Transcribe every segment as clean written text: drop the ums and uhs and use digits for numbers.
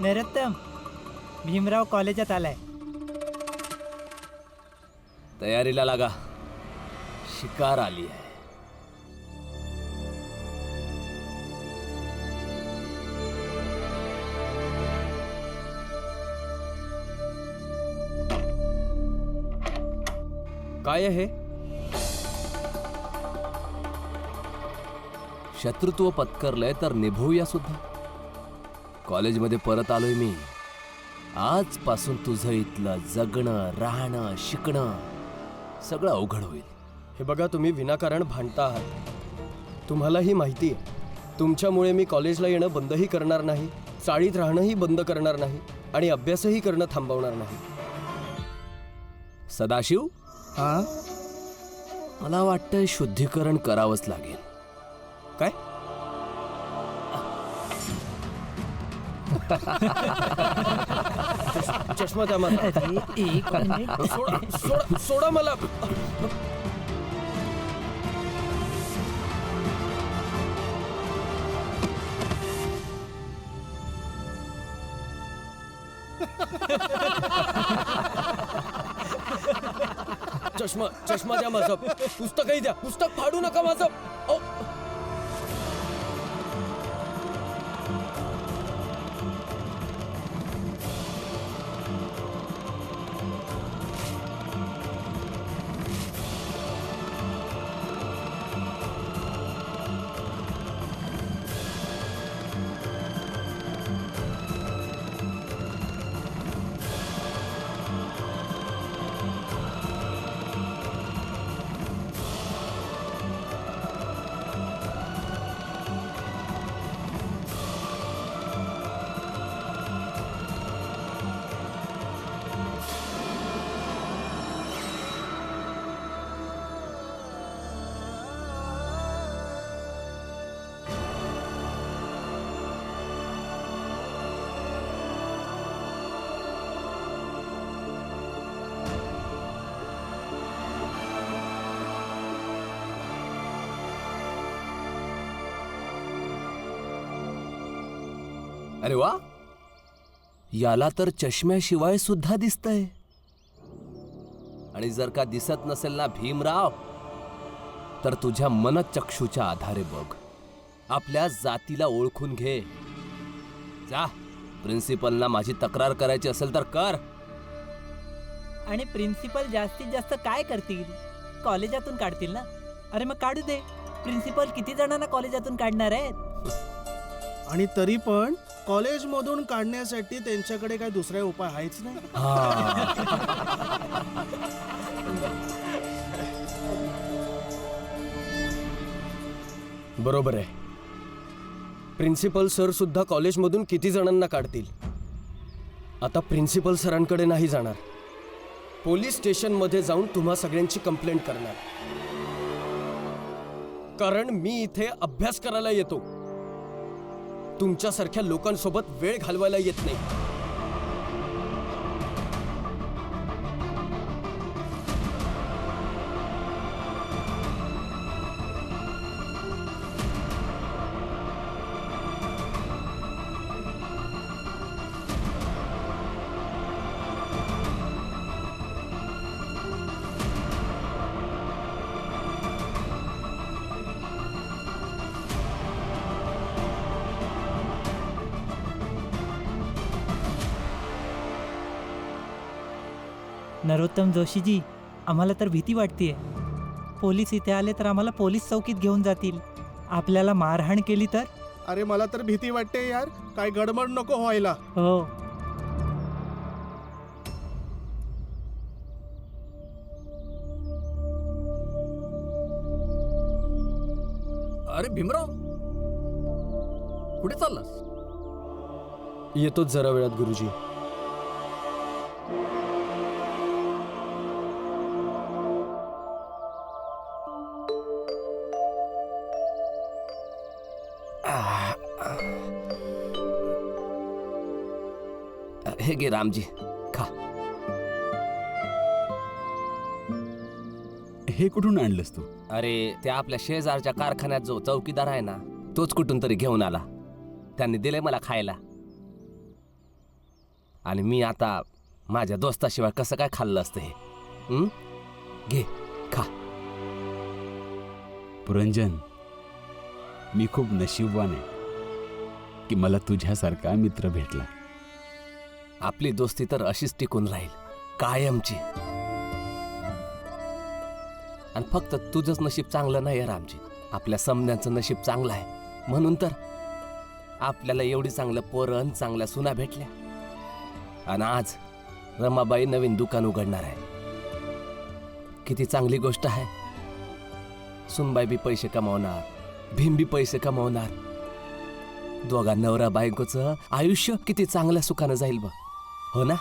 नरोत्तम, भीमराव कॉलेजात आलाय. तयारीला लागा, शिकार आली आहे. काय आहे? शत्रुत्व पत्करलंय तर निभवूया सुद्धा. कॉलेजमध्ये परत आलोय मी. आजपासून तुझं इथलं जगणं, राहणं, शिकणं सगळं अवघड होईल. हे बघा, तुम्ही विनाकारण भांडता आहात. तुम्हालाही माहिती आहे, तुमच्यामुळे मी कॉलेजला येणं बंदही करणार नाही, चाळीत राहणंही बंद करणार नाही आणि अभ्यासही करणं थांबवणार नाही. सदाशिव, हा? मला वाटतंय शुद्धीकरण करावंच लागेल. काय? चष्मा द्या मला. अरे एक मिनिट. सोडा सोडा सोडा मला. चष्मा चष्मा द्या माझं. पुस्तकही द्या. पुस्तक फाडू नका माझं. अहो. अरे वा, याला तर चष्म्याशिवाय सुद्धा दिसतंय. आणि जर का दिसत नसेल ना भीमराव, तर तुझ्या मनचक्षूच्या आधारे बघ. आपल्या जातीला ओळखून घे. जा, प्रिन्सिपलना माझी तक्रार करायची असेल तर कर. आणि प्रिन्सिपल जास्तीत जास्त काय करतील? कॉलेजातून काढतील ना. अरे मग काढू दे. प्रिन्सिपल किती जणांना कॉलेजातून काढणार आहेत? आणि तरी पण कॉलेजमधून काढण्यासाठी त्यांच्याकडे काय दुसरा उपाय आहेच नाही. बरोबर आहे. प्रिन्सिपल सर सुद्धा कॉलेजमधून किती जणांना काढतील. आता प्रिन्सिपल सरांकडे नाही जाणार, पोलीस स्टेशनमध्ये जाऊन तुम्हा सगळ्यांची कंप्लेंट करणार. कारण मी इथे अभ्यास करायला येतो, तुमच्यासारख्या लोकांसोबत वेळ घालवायला येत नाही. नरोत्तम जोशीजी, आम्हाला तर भीती वाटतेय. पोलीस इथे आले तर आम्हाला पोलीस चौकीत घेऊन जातील. आपल्याला मारहाण केली तर? अरे मला तर भीती वाटते यार, काय गडबड नको व्हायला. हो. अरे भीमराव, कुठे चाललास? येतोच जरा वेळात गुरुजी. हे घे रामजी, खा. हे कुठून आणलंस तू? अरे, त्या आपल्या शेजारच्या कारखान्यात जो चौकीदार आहे ना, तोच कुठून तरी घेऊन आला. त्यांनी दिले मला खायला. आणि मी आता माझ्या दोस्ताशिवाय कसं काय खाल्लं असतं हे? हं? घे खा. पुरंजन, मी खूप नशीबवान आहे की मला तुझ्यासारखा मित्र भेटला. आपली दोस्ती तर अशीच टिकून राहील कायमची. आणि फक्त तुझंच नशीब चांगलं नाही रामजी, आपल्या समन्यांचं नशीब चांगलं आहे. म्हणून तर आपल्याला एवढी चांगलं पोरं, चांगल्या सुना भेटल्या. आणि आज रमाबाई नवीन दुकान उघडणार आहे. किती चांगली गोष्ट आहे. सुनबाई बी पैसे कमावणार, भीम बी पैसे कमावणार. दोघा नवरा बायकोचं आयुष्य किती चांगल्या सुखानं जाईल बघ. हो ना?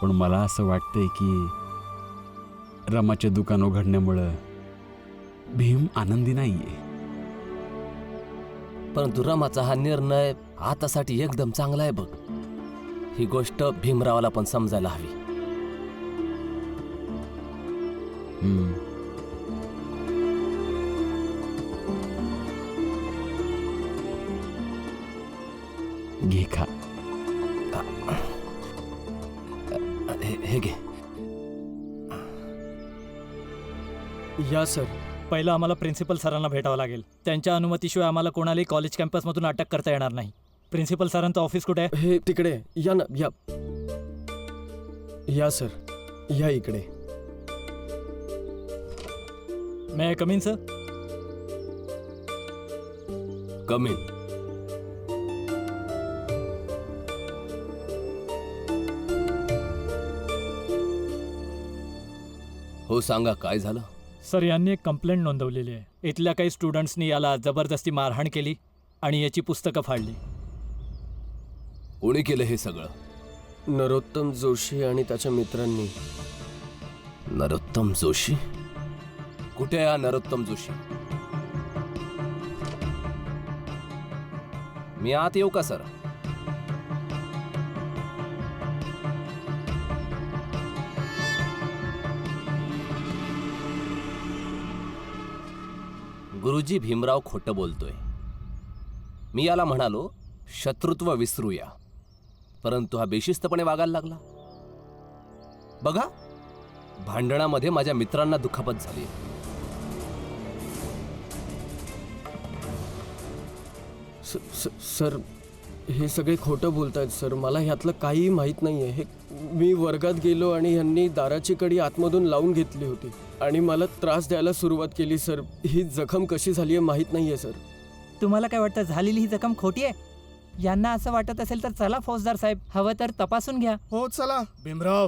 पण मला असं वाटतंय की रमाचे दुकान उघडण्यामुळं भीम आनंदी नाहीये. परंतु रमाचा हा निर्णय आतासाठी एकदम चांगला आहे बघ. ही गोष्ट भीमरावाला पण समजायला हवी. घे खा. हे घे. या सर. पहिलं आम्हाला प्रिन्सिपल सरांना भेटावं लागेल. त्यांच्या अनुमतीशिवाय आम्हाला कोणालाही कॉलेज कॅम्पसमधून अटक करता येणार नाही. प्रिन्सिपल सरांचं ऑफिस कुठे आहे? हे तिकडे या ना. या या सर, या इकडे. मे कम इन सर? कमी. हो सांगा, काय झालं? सर, यांनी एक कंप्लेंट नोंदवलेली आहे. इथल्या काही स्टुडंट्सनी याला जबरदस्ती मारहाण केली आणि याची पुस्तकं फाडली. कोणी केलं हे सगळं? नरोत्तम जोशी आणि त्याच्या मित्रांनी. नरोत्तम जोशी? कुठे आहे हा नरोत्तम जोशी? मी आत येऊ का सर? गुरुजी, भीमराव खोटं बोलतोय. मी याला म्हणालो शत्रुत्व विसरूया, परंतु हा बेशिस्तपणे वागायला लागला. बघा, भांडणामध्ये माझ्या मित्रांना दुखापत झाली. सर, हे सगळे खोटं बोलतायत सर. मला ह्यातलं काहीही माहीत नाही आहे. मी वर्गात गेलो आणि ह्यांनी दाराची कडी आतमधून लावून घेतली होती आणि मला त्रास द्यायला सुरुवात केली सर. ही जखम कशी झाली आहे माहीत नाही आहे सर. तुम्हाला काय वाटतं, झालेली ही जखम खोटी आहे? यांना असं वाटत असेल तर चला फौजदार साहेब, हवं तर तपासून घ्या. हो चला. भीमराव,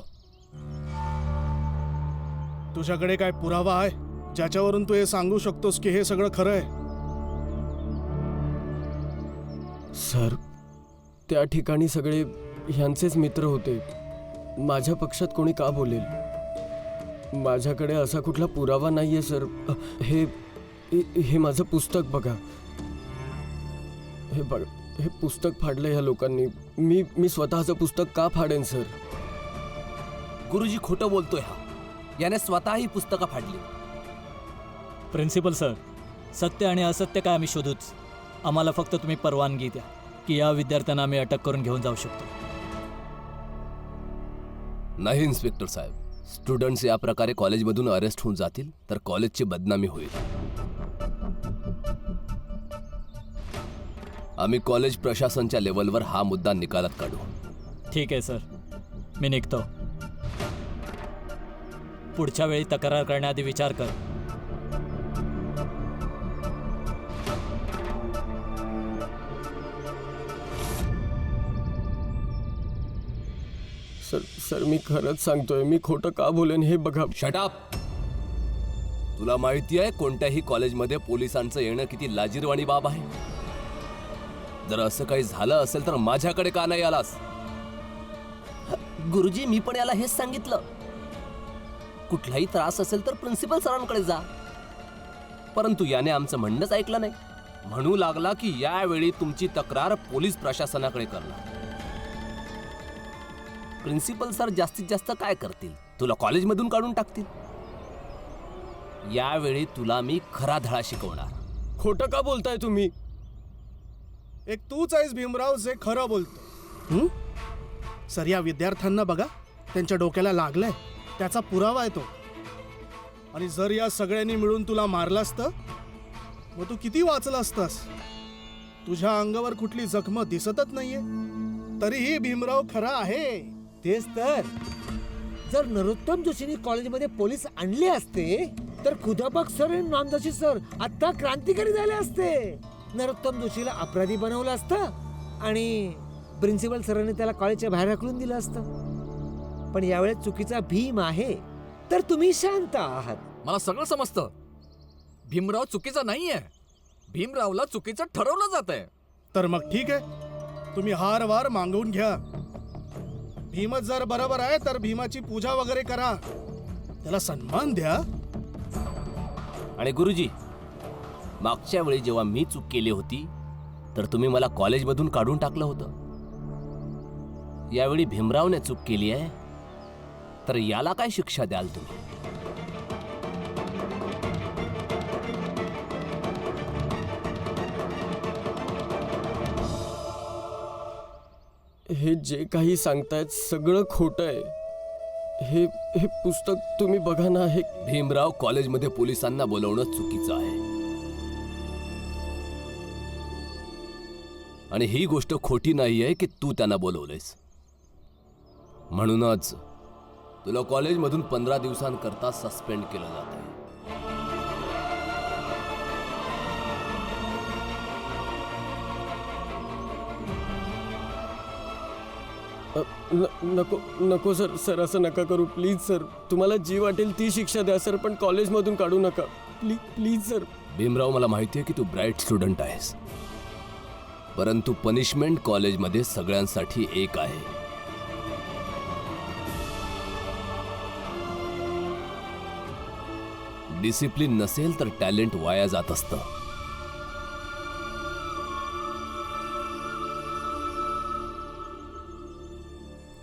तुझ्याकडे काय पुरावा आहे ज्याच्यावरून तू हे सांगू शकतोस की हे सगळं खरं आहे? सर, त्या ठिकाणी सगळे ह्यांचेच मित्र होते. माझ्या पक्षात कोणी का बोलेल? माझ्याकडे असा कुठला पुरावा नाही आहे सर. हे माझं पुस्तक बघा. हे बघा, हे पुस्तक फाडलं ह्या लोकांनी. मी स्वतःचं पुस्तक का फाडेन सर? गुरुजी खोटं बोलतोय हा. याने स्वतः ही पुस्तकं फाडली. प्रिन्सिपल सर, सत्य आणि असत्य काय आम्ही शोधूच. आम्हाला फक्त तुम्ही परवानगी द्या की या विद्यार्थ्यांना आम्ही अटक करून घेऊन जाऊ शकतो. नाही इन्स्पेक्टर साहेब, स्टुडंट्स या प्रकारे कॉलेजमधून अरेस्ट होऊन जातील तर कॉलेजची बदनामी होईल. आम्ही कॉलेज प्रशासनच्या लेवलवर हा मुद्दा निकालात काढू. ठीक आहे सर, मी निघतो. पुढच्या वेळी तक्रार करण्याआधी विचार कर. सर, मी खरंच सांगतोय. मी खोटं का बोलेन हे बघा. Shut up. तुला माहिती आहे कोणत्याही कॉलेजमध्ये पोलिसांचं येणं किती लाजिरवाणी बाब आहे? जर असं काही झालं असेल तर माझ्याकडे का नाही आलास? गुरुजी, मी पण याला हेच सांगितलं. कुठलाही त्रास असेल तर प्रिन्सिपल सरांकडे जा. परंतु याने आमचं म्हणणंच ऐकलं नाही. म्हणू लागला की यावेळी तुमची तक्रार पोलीस प्रशासनाकडे करणार. प्रिन्सिपल सर जास्तीत जास्त काय करतील? तुला कॉलेजमधून काढून टाकतील. यावेळी तुला मी खरा धडा शिकवणार. खोटं का बोलताय तुम्ही? एक तूच आहेस भीमराव जे खरं बोलतो. हं? सर या विद्यार्थ्यांना बघा, त्यांच्या डोक्याला लागलंय, त्याचा पुरावा आहे तो. आणि जर या सगळ्यांनी मिळून तुला मारलं असतं मग तू किती वाचला असतास. तुझ्या अंगावर कुठली जखम दिसतच नाहीये, तरीही भीमराव खरा आहे. तेच तर. जर नरोत्तम जोशींनी कॉलेजमध्ये पोलीस आणले असते तर खुदाबाग सर आणि नामदाशी सर आता क्रांतिकारी झाले असते. नरोत्तम जोशीला अपराधी बनवलं असतं आणि प्रिन्सिपल सरांनी त्याला कॉलेजच्या बाहेर हाकलून दिलं असतं. पण यावेळेस चुकीचा भीम आहे तर तुम्ही शांत आहात. मला सगळं समजतं. भीमराव चुकीचा नाहीये. भीमरावला चुकीचं ठरवलं जात आहे. तर मग ठीक आहे, तुम्ही हार वार मागवून घ्या. भीमच जर बरोबर आहे तर भीमाची पूजा वगैरे करा, त्याला सन्मान द्या. आणि गुरुजी, मागच्या वेळी जेव्हा मी चूक केली होती तर तुम्ही मला कॉलेजमधून काढून टाकलं होतं. यावेळी भीमरावने चूक केली आहे तर याला काय शिक्षा द्याल तुम्ही? हे जे काही सांगतायत सगळं खोटं आहे. हे हे पुस्तक तुम्ही बघा ना. हे भीमराव कॉलेजमध्ये पोलिसांना बोलवणं चुकीचं आहे. आणि ही गोष्ट खोटी नाहीये की तू त्यांना बोलवलंयस. म्हणूनच तुला कॉलेजमधून 15 दिवसांकरता सस्पेंड केलं जात आहे. नको नको सर. सर असं नका करू प्लीज सर. तुम्हाला जी वाटेल ती शिक्षा द्या सर, पण कॉलेजमधून काढू नका प्लीज प्लीज सर. भीमराव, मला माहिती आहे की तू ब्राईट स्टुडंट आहेस, परंतु पनिशमेंट कॉलेजमध्ये सगळ्यांसाठी एक आहे. डिसिप्लिन नसेल तर टॅलेंट वाया जात असतं.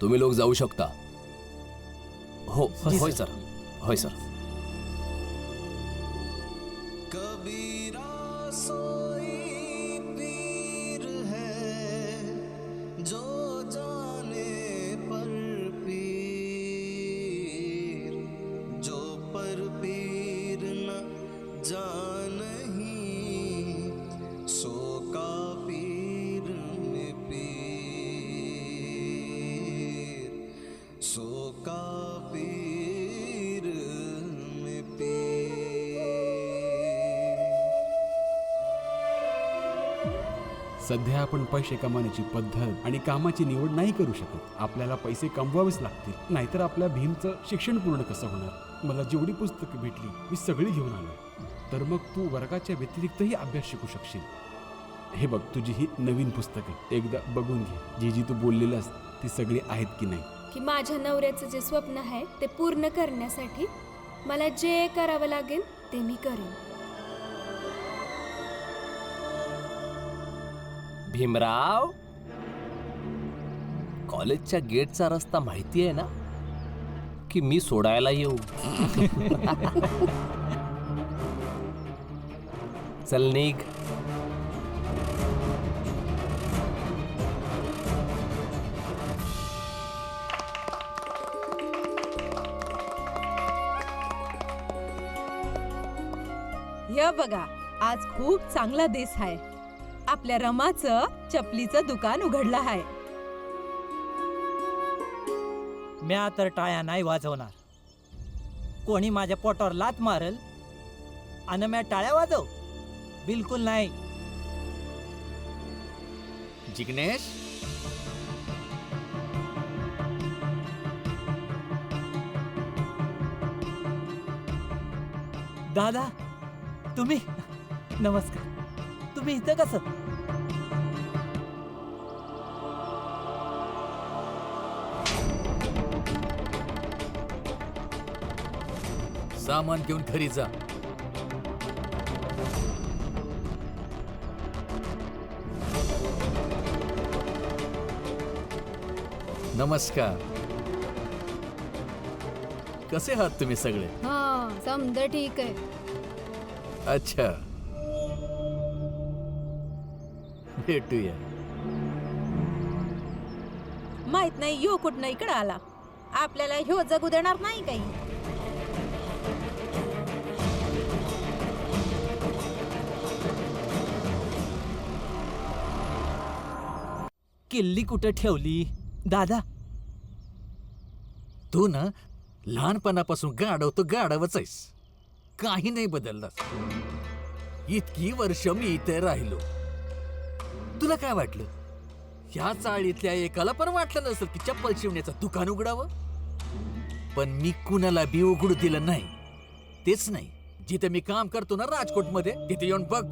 तुम्ही लोक जाऊ शकता. हो होय सर. होय सर. सध्या आपण पैसे कमावण्याची पद्धत आणि कामाची निवड नाही करू शकत. आपल्याला पैसे कमवावेच लागतील, नाहीतर आपल्या भीमचं शिक्षण पूर्ण कसं होणार. मला जेवढी पुस्तकं भेटली मी सगळी घेऊन आलो. तर मग तू वर्गाच्या व्यतिरिक्तही अभ्यास शिकू शकशील. हे बघ, तुझी ही नवीन पुस्तकं एकदा बघून घे. जी जी तू बोललेलंस ती सगळी आहेत की नाही. की माझ्या नवऱ्याचं जे स्वप्न आहे ते पूर्ण करण्यासाठी मला जे करावं लागेल ते मी करेन. भीमराव, कॉलेजच्या गेटचा रस्ता माहिती आहे ना, की मी सोडायला येऊ? चल निघ. य बघा, आज खूप चांगला दिस आहे. आपल्या रमाचं चपलीचं दुकान उघडलं आहे. म्या तर टाळ्या नाही वाजवणार. कोणी माझ्या पोटावर लात मारल आणि म्या टाळ्या वाजव? बिलकुल नाही. जिग्नेश, दादा, तुम्ही? नमस्कार. तुम्ही इथं कसं? सामान घेऊन घरी जा. नमस्कार. कसे आहात तुम्ही सगळे? हा, समजा ठीक आहे. अच्छा. भेटूया. माहित नाही यो कुठनं इकडं आला. आपल्याला ह्यो जगू देणार नाही काही. किल्ली कुठं ठेवली दादा? तू ना लहानपणापासून गाढव तो गाढवच आहेस. काही नाही बदललास. इतकी वर्ष मी इथे राहिलो. तुला काय वाटलं ह्या चाळीतल्या एकाला पण वाटलं नसेल की चप्पल शिवण्याचं दुकान उघडावं? पण मी कुणाला बी उघडू दिलं नाही. तेच नाही, जिथे मी काम करतो ना राजकोटमध्ये, तिथे येऊन बघ.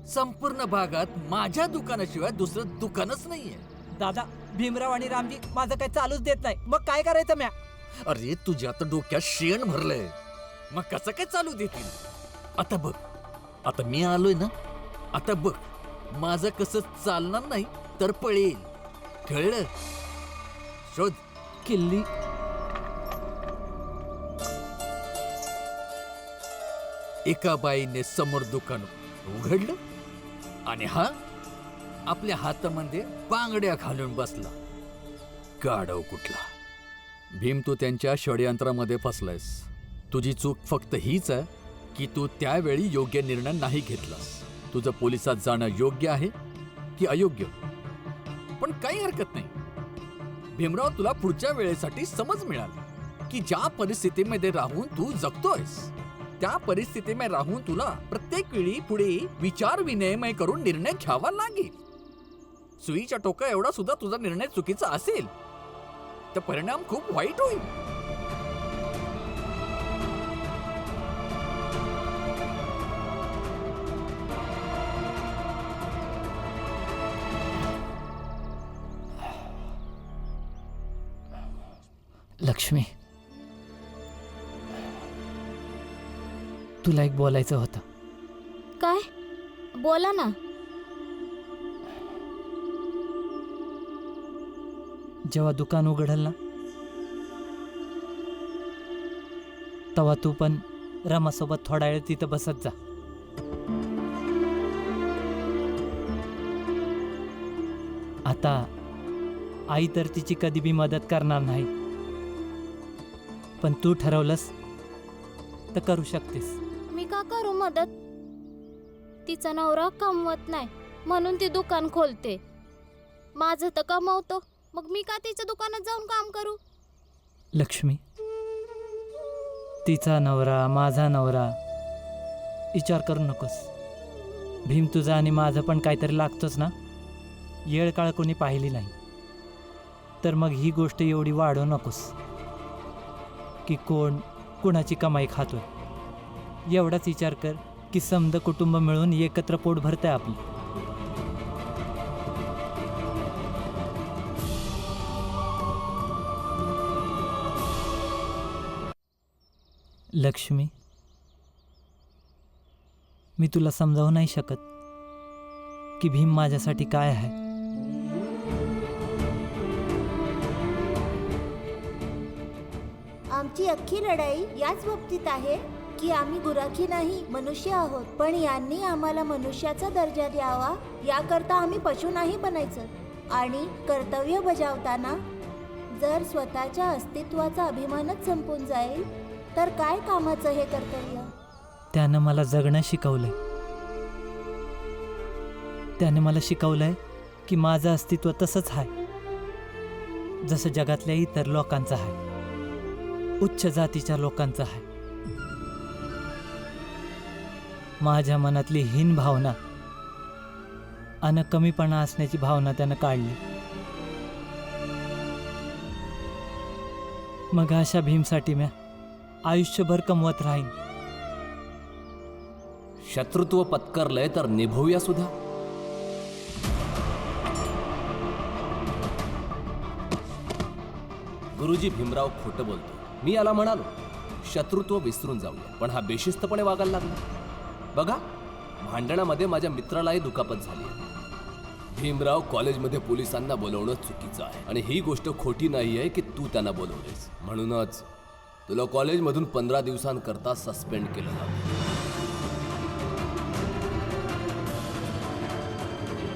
संपूर्ण भागात माझ्या दुकानाशिवाय दुसरं दुकानच नाहीये. दादा, भीमराव आणि रामजी माझं काही चालूच देत नाही. मग काय करायचं म्या? अरे तुझ्या तर डोक्यात शेण भरलंय. मग कसं काय चालू देतील? आता बघ, आता मी आलोय ना, आता बघ माझं कसं चालणार नाही तर पळेल. कळलं? शोध. किल्ली एका बाईने समोर दुकान उघडलं आणि हा आपल्या हातामध्ये बांगड्या घालून बसला. गाढव कुठला. भीम, तू त्यांच्या षडयंत्रामध्ये फसलायस. तुझी चूक फक्त हीच आहे की तू त्यावेळी योग्य निर्णय नाही घेतलास. तुझं पोलिसात जाणं योग्य आहे की अयोग्य, पण काही हरकत नाही. भीमराव, तुला पुढच्या वेळेसाठी समज मिळाली की ज्या परिस्थितीमध्ये राहून तू जगतोयस त्या परिस्थितीमध्ये राहून तुला प्रत्येक वेळी पुढे विचार विनिमय करून निर्णय घ्यावा लागेल. सुईच्या टोका एवढा सुद्धा तुझा निर्णय चुकीचा असेल तर परिणाम खूप वाईट होईल. लक्ष्मी, तुला एक बोलायचं होतं. काय? बोला ना. जेव्हा दुकान उघडल ना, तेव्हा तू पण रमासोबत थोडा वेळ तिथं बसत जा. आता आई तर तिची कधी बी मदत करणार नाही, पण तू ठरवलंस तर करू शकतेस. मी का करू मदत? तिचा नवरा कमवत नाही म्हणून ती दुकान खोलते. माझं तर कमवतो, मग मी का तिच्या दुकानात जाऊन काम करू? लक्ष्मी, तिचा नवरा, माझा नवरा, विचार करू नकोस. भीम, तुझा आणि माझं पण काहीतरी लागतोच ना. येळ काळ कोणी पाहिली नाही तर मग ही गोष्ट एवढी वाढवू नकोस की कोण कुणाची कमाई खातोय. एवढाच विचार कर की समद कुटुंब मिळून एकत्र पोट भरतंय आपलं. लक्ष्मी, मी तुला समजावू नाही शकत की भीम माझ्यासाठी काय आहे. आमची अख्खी लढाई याच बाबतीत आहे की आम्ही गुराखी नाही, मनुष्य आहोत. पण यांनी आम्हाला मनुष्याचा दर्जा द्यावा याकरता आम्ही पशु नाही बनायचं. आणि कर्तव्य बजावताना जर स्वतःच्या अस्तित्वाचा अभिमानच संपून जाईल तर काय कामाचं हे कर्तव्य? त्यानं मला जगणं शिकवलंय. त्याने मला शिकवलंय की माझं अस्तित्व तसंच आहे जसं जगातल्या इतर लोकांचं आहे, उच्च जातीच्या लोकांचं आहे. माझ्या मनातली हीन भावना आणि कमीपणा असण्याची भावना त्यानं काढली. मग अशा भीमसाठी मी आयुष्यभर कमवत राहीन. शत्रुत्व पत्करलंय तर निभवूया सुद्धा. गुरुजी, भीमराव खोटं बोलतो. मी याला म्हणालो शत्रुत्व विसरून जाऊया, पण हा बेशिस्तपणे वागायला लागला. बघा, भांडणामध्ये माझ्या मित्रालाही दुखापत झाली. भीमराव, कॉलेजमध्ये पोलिसांना बोलवणं चुकीचं आहे आणि ही गोष्ट खोटी नाही आहे की तू त्यांना बोलवलेस. म्हणूनच तुला कॉलेजमधून 15 दिवसांकरता सस्पेंड केलं जातं.